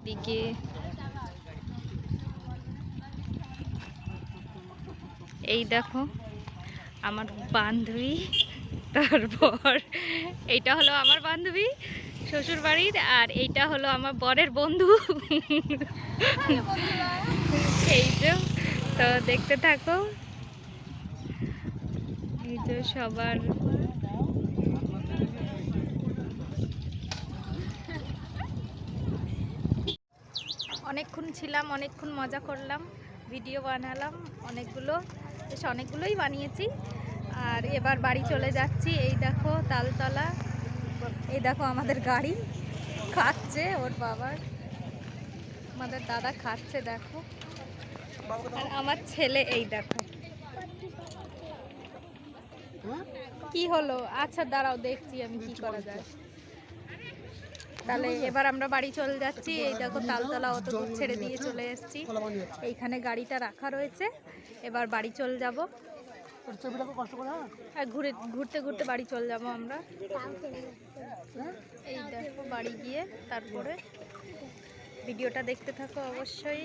দিকে এই দেখো আমার বান্ধবী, তারপর এইটা হলো আমার বান্ধবী শ্বশুর বাড়ির, আর এইটা হলো আমার বরের বন্ধু। এই যে, তো দেখতে থাকো। এই যে সবার অনেকক্ষণ ছিলাম, অনেকক্ষণ মজা করলাম, ভিডিও বানালাম অনেকগুলোই বানিয়েছি। আর এবার বাড়ি চলে যাচ্ছি। এই দেখো তালতলা, এই দেখো আমাদের গাড়ি খাচ্ছে, ওর বাবার আমাদের দাদা খাচ্ছে দেখো। আর আমার ছেলে এই দেখো। কি হলো? আচ্ছা দাঁড়াও, দেখছি আমি কি করা যায়। তাহলে এবার আমরা বাড়ি চলে যাচ্ছি। এই দেখো তালতলা অত দূর ছেড়ে দিয়ে চলে এসেছি, এইখানে গাড়িটা রাখা রয়েছে। এবার বাড়ি চলে যাব, আর ঘুরতে ঘুরতে বাড়ি চলে যাব আমরা। এই দেখো বাড়ি গিয়ে তারপরে ভিডিওটা দেখতে থাকো অবশ্যই।